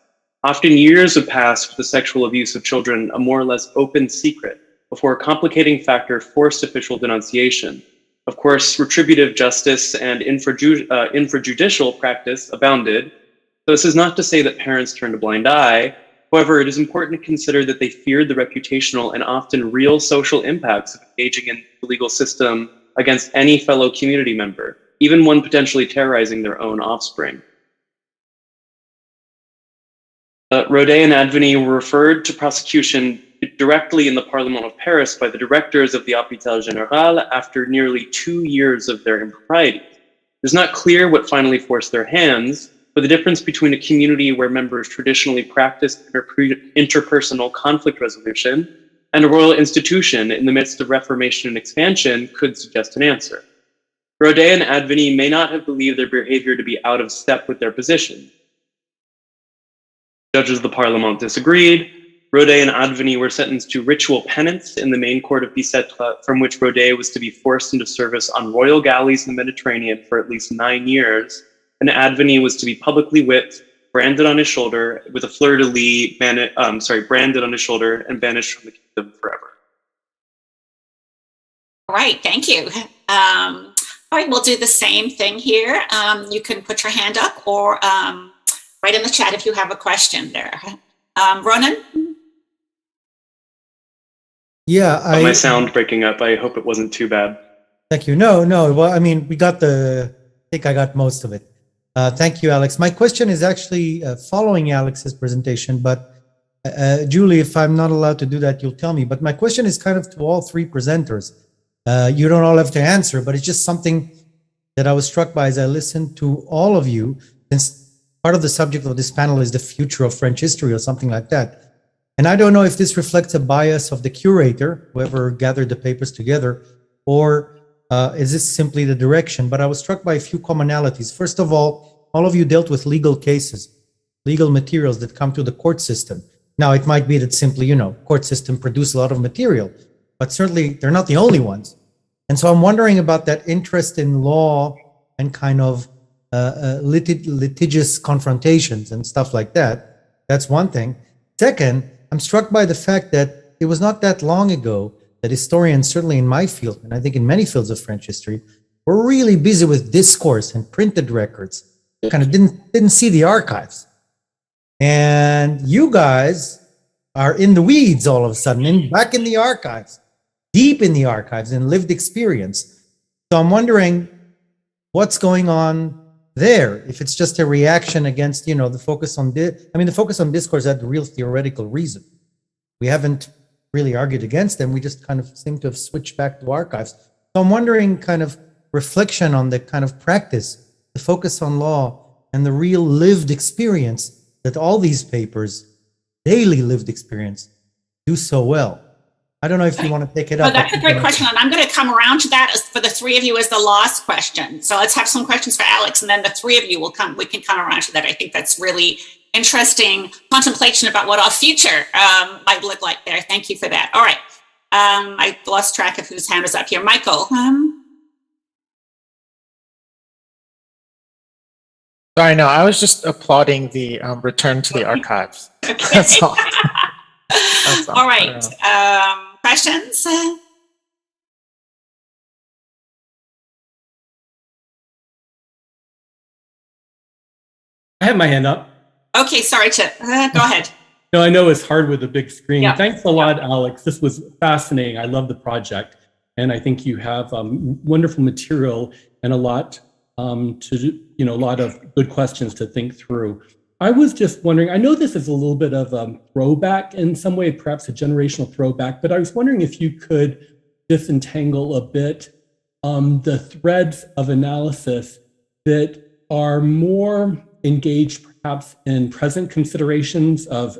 Often years would pass with the sexual abuse of children a more or less open secret before a complicating factor forced official denunciation. Of course, retributive justice and infrajudicial practice abounded. So this is not to say that parents turned a blind eye. However, it is important to consider that they feared the reputational and often real social impacts of engaging in the legal system against any fellow community member, even one potentially terrorizing their own offspring. Rodet and Adveny were referred to prosecution directly in the Parlement of Paris by the directors of the Hôpital Général after nearly 2 years of their impropriety. It is not clear what finally forced their hands, but the difference between a community where members traditionally practiced interpersonal conflict resolution and a royal institution in the midst of reformation and expansion could suggest an answer. Rodet and Adveny may not have believed their behavior to be out of step with their position. Judges of the Parlement disagreed. Rodet and Adveny were sentenced to ritual penance in the main court of Bicêtre, from which Rodet was to be forced into service on royal galleys in the Mediterranean for at least 9 years, and Adveny was to be publicly whipped, branded on his shoulder with a fleur-de-lis, branded on his shoulder and banished from the kingdom forever. All right, thank you. All right, we'll do the same thing here. You can put your hand up or write in the chat if you have a question there. Ronan? Yeah, my sound breaking up. I hope it wasn't too bad. Thank you. No. Well, I mean, I think I got most of it. Thank you, Alex. My question is actually following Alex's presentation, but Julie, if I'm not allowed to do that, you'll tell me. But my question is kind of to all three presenters. You don't all have to answer, but it's just something that I was struck by as I listened to all of you, since part of the subject of this panel is the future of French history or something like that. And I don't know if this reflects a bias of the curator, whoever gathered the papers together, or is this simply the direction? But I was struck by a few commonalities. First of all of you dealt with legal cases, legal materials that come to the court system. Now, it might be that simply, court system produce a lot of material, but certainly they're not the only ones. And so I'm wondering about that interest in law and kind of litigious confrontations and stuff like that. That's one thing. Second, I'm struck by the fact that it was not that long ago that historians, certainly in my field, and I think in many fields of French history, were really busy with discourse and printed records. Kind of didn't see the archives. And you guys are in the weeds all of a sudden, back in the archives, deep in the archives in lived experience. So I'm wondering what's going on there, if it's just a reaction against, the focus on the focus on discourse had the real theoretical reason. We haven't really argued against them. We just kind of seem to have switched back to archives. So I'm wondering kind of reflection on the kind of practice, the focus on law and the real lived experience that all these papers, daily lived experience, do so well. I don't know if you want to take it up. Well, that's a great question, and I'm going to come around to that for the three of you as the last question. So let's have some questions for Alex, and then the three of you we can come around to that. I think that's really interesting contemplation about what our future might look like there. Thank you for that. All right. I lost track of whose hand was up here. Michael. Sorry, no, I was just applauding the return to the archives. Okay. That's all. All right. Questions? I have my hand up. Okay, sorry, Chip. Go ahead. No, I know it's hard with a big screen. Yeah. Thanks a lot, Alex. This was fascinating. I love the project. And I think you have wonderful material and a lot a lot of good questions to think through. I was just wondering, I know this is a little bit of a throwback in some way, perhaps a generational throwback, but I was wondering if you could disentangle a bit the threads of analysis that are more engaged perhaps in present considerations of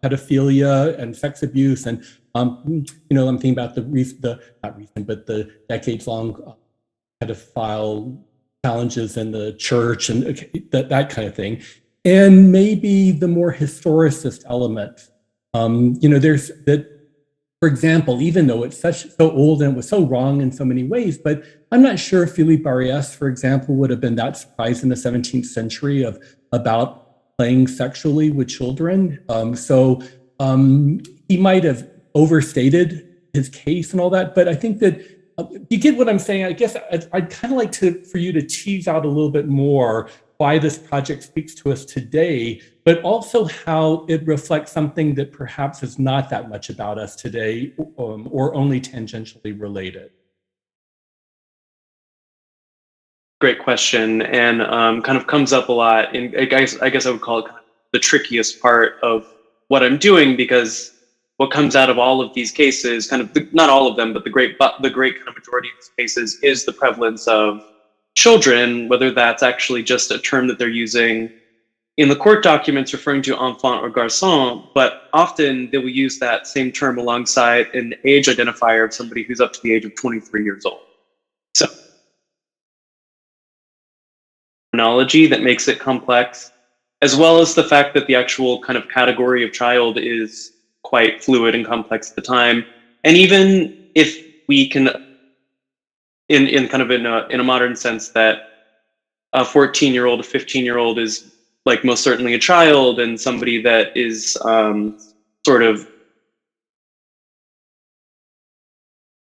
pedophilia and sex abuse. And, I'm thinking about the decades-long pedophile challenges in the church and that kind of thing. And maybe the more historicist element. There's that, for example, even though it's so old and it was so wrong in so many ways, but I'm not sure if Philippe Barriès, for example, would have been that surprised in the 17th century about playing sexually with children. He might have overstated his case and all that, but I think that you get what I'm saying. I guess I'd kind of like for you to tease out a little bit more why this project speaks to us today, but also how it reflects something that perhaps is not that much about us today or only tangentially related. Great question, and kind of comes up a lot. And I guess I would call it kind of the trickiest part of what I'm doing, because what comes out of all of these cases, not all of them, but the great kind of majority of these cases, is the prevalence of children, whether that's actually just a term that they're using in the court documents referring to enfant or garçon, but often they will use that same term alongside an age identifier of somebody who's up to the age of 23 years old. So, terminology that makes it complex, as well as the fact that the actual kind of category of child is quite fluid and complex at the time. And even if we can, in a modern sense, that a 14-year-old, a 15-year-old is like most certainly a child, and somebody that is sort of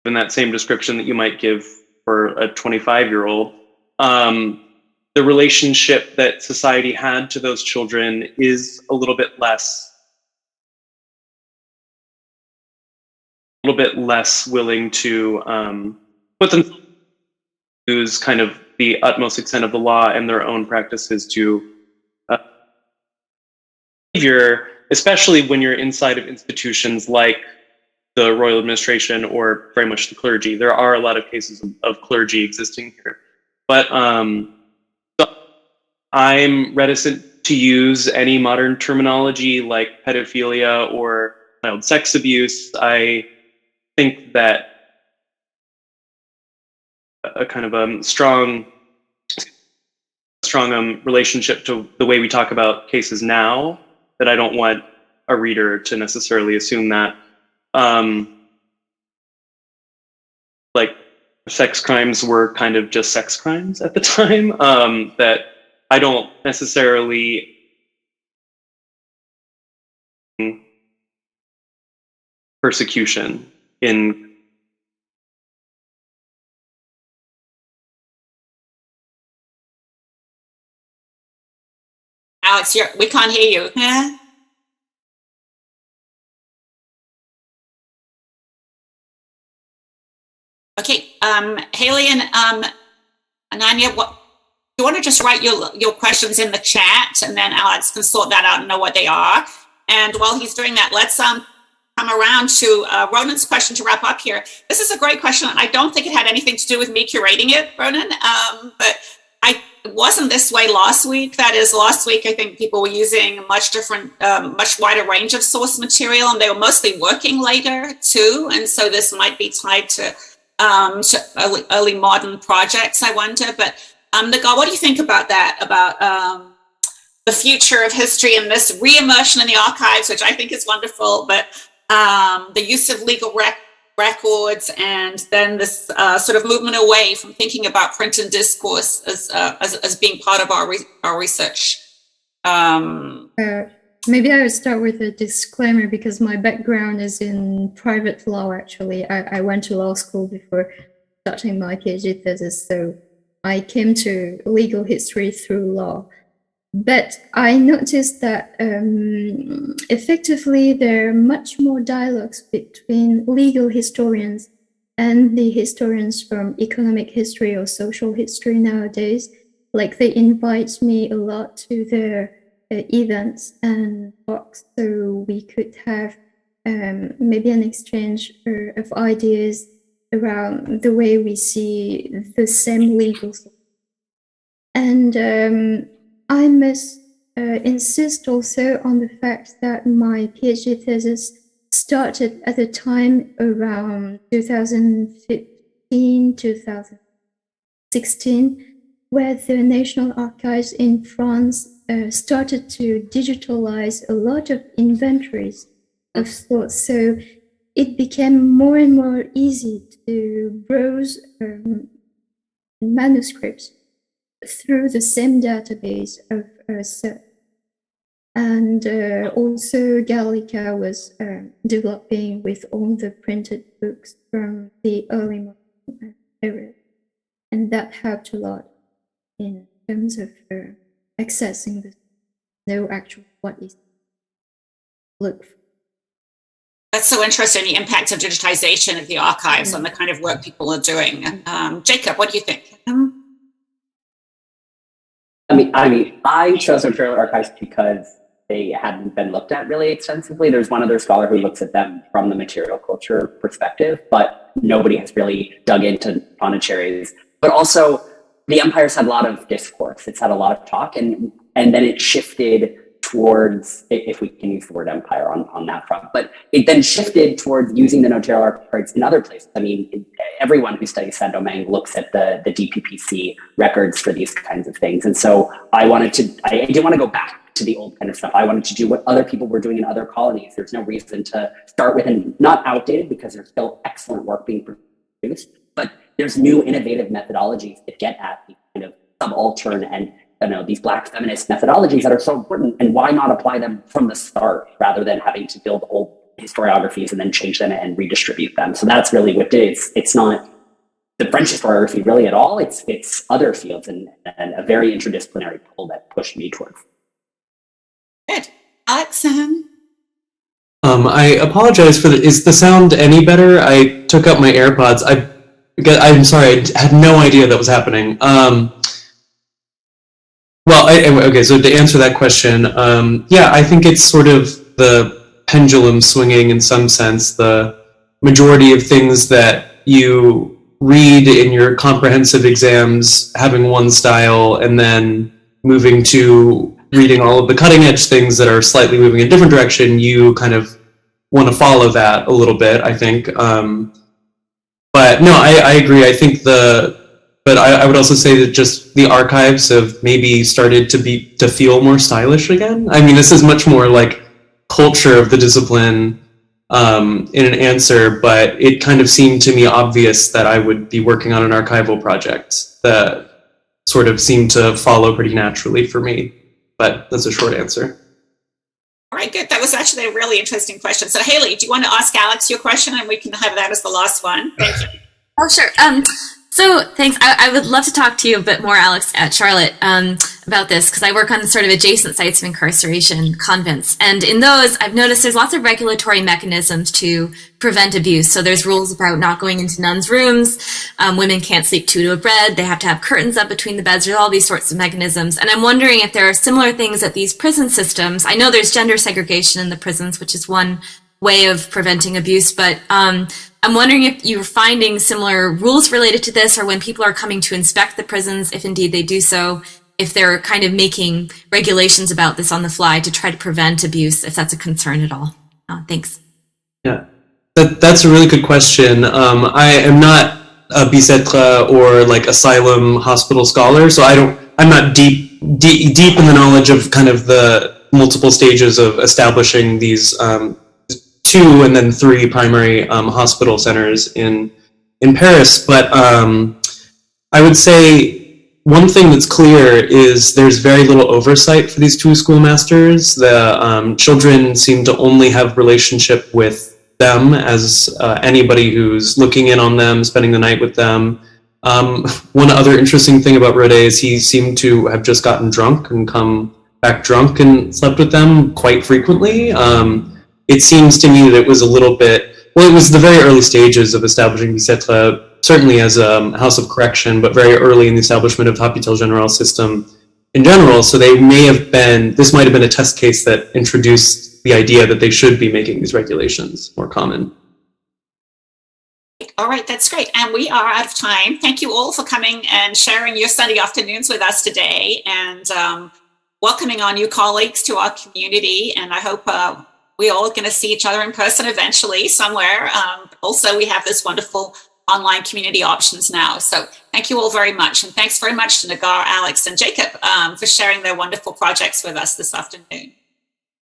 in that same description that you might give for a 25-year-old, the relationship that society had to those children is a little bit less willing to put them who's kind of the utmost extent of the law and their own practices to behavior, especially when you're inside of institutions like the royal administration or very much the clergy. There are a lot of cases of clergy existing here. But so I'm reticent to use any modern terminology like pedophilia or child sex abuse. I think that a kind of strong relationship to the way we talk about cases now, that I don't want a reader to necessarily assume that like sex crimes were kind of just sex crimes at the time, that I don't necessarily persecution in Alex, we can't hear you. Huh? Okay, Haley and Ananya, what, you want to just write your questions in the chat, and then Alex can sort that out and know what they are. And while he's doing that, let's come around to Ronan's question to wrap up here. This is a great question. I don't think it had anything to do with me curating it, Ronan, but it wasn't this way last week. That is, last week I think people were using a much different, much wider range of source material, and they were mostly working later too. And so this might be tied to early modern projects, I wonder. But Nga, what do you think about that? About the future of history and this re-immersion in the archives, which I think is wonderful, but the use of legal records, and then this sort of movement away from thinking about print and discourse as being part of our research. Maybe I would start with a disclaimer, because my background is in private law, actually. I went to law school before starting my PhD thesis, so I came to legal history through law. But I noticed that effectively there are much more dialogues between legal historians and the historians from economic history or social history nowadays. Like, they invite me a lot to their events and talks, so we could have maybe an exchange of ideas around the way we see the same legal system. And I must insist also on the fact that my PhD thesis started at a time around 2015, 2016, where the National Archives in France started to digitalize a lot of inventories of sorts. So it became more and more easy to browse manuscripts through the same database of search. And also Gallica was developing with all the printed books from the early modern era. And that helped a lot in terms of accessing the know actually what is look for. That's so interesting, the impact of digitization of the archives on the kind of work people are doing. Jacob, what do you think? I chose Imperial Archives because they hadn't been looked at really extensively. There's one other scholar who looks at them from the material culture perspective, but nobody has really dug into Pondichéry's. But also, the Empire's had a lot of discourse. It's had a lot of talk, and then it shifted towards, if we can use the word empire on that front, but it then shifted towards using the notarial archives in other places. I mean, everyone who studies Saint-Domingue looks at the DPPC records for these kinds of things. And so I didn't want to go back to the old kind of stuff. I wanted to do what other people were doing in other colonies. There's no reason to start with, and not outdated, because there's still excellent work being produced, but there's new innovative methodologies that get at the kind of subaltern and these Black feminist methodologies that are so important, and why not apply them from the start rather than having to build old historiographies and then change them and redistribute them. So that's really what it is. It's not the French historiography really at all. It's other fields and a very interdisciplinary pull that pushed me towards. Good. Alex? I apologize for is the sound any better? I took out my AirPods. I'm sorry, I had no idea that was happening. Well, okay, so to answer that question, yeah, I think it's sort of the pendulum swinging in some sense. The majority of things that you read in your comprehensive exams having one style, and then moving to reading all of the cutting edge things that are slightly moving in a different direction, you kind of want to follow that a little bit, I think. But no, I agree. I think but I would also say that just the archives have maybe started to feel more stylish again. I mean, this is much more like culture of the discipline in an answer, but it kind of seemed to me obvious that I would be working on an archival project that sort of seemed to follow pretty naturally for me. But that's a short answer. All right, good. That was actually a really interesting question. So Haley, do you want to ask Alex your question, and we can have that as the last one? Thank you. Oh, sure. So thanks. I would love to talk to you a bit more, Alex, at Charlotte, about this, because I work on sort of adjacent sites of incarceration, convents. And in those, I've noticed there's lots of regulatory mechanisms to prevent abuse. So there's rules about not going into nuns' rooms. Women can't sleep two to a bed. They have to have curtains up between the beds. There's all these sorts of mechanisms. And I'm wondering if there are similar things at these prison systems. I know there's gender segregation in the prisons, which is one way of preventing abuse, but I'm wondering if you're finding similar rules related to this, or when people are coming to inspect the prisons, if indeed they do so, if they're kind of making regulations about this on the fly to try to prevent abuse, if that's a concern at all. Thanks. Yeah, that's a really good question. I am not a Bicêtre or like asylum hospital scholar, so I'm not deep in the knowledge of kind of the multiple stages of establishing these 2 and then 3 primary hospital centers in Paris. But I would say one thing that's clear is there's very little oversight for these 2 schoolmasters. The children seem to only have relationship with them as anybody who's looking in on them, spending the night with them. One other interesting thing about Rode is he seemed to have just gotten drunk and come back drunk and slept with them quite frequently. It seems to me that it was a little bit, well, it was the very early stages of establishing Bicêtre, certainly as a house of correction, but very early in the establishment of Hôpital Général system in general. So this might have been a test case that introduced the idea that they should be making these regulations more common. All right, that's great. And we are out of time. Thank you all for coming and sharing your Sunday afternoons with us today, and welcoming our new colleagues to our community. And I hope we're all going to see each other in person eventually somewhere. Also, we have this wonderful online community options now. So thank you all very much. And thanks very much to Nagar, Alex, and Jacob for sharing their wonderful projects with us this afternoon.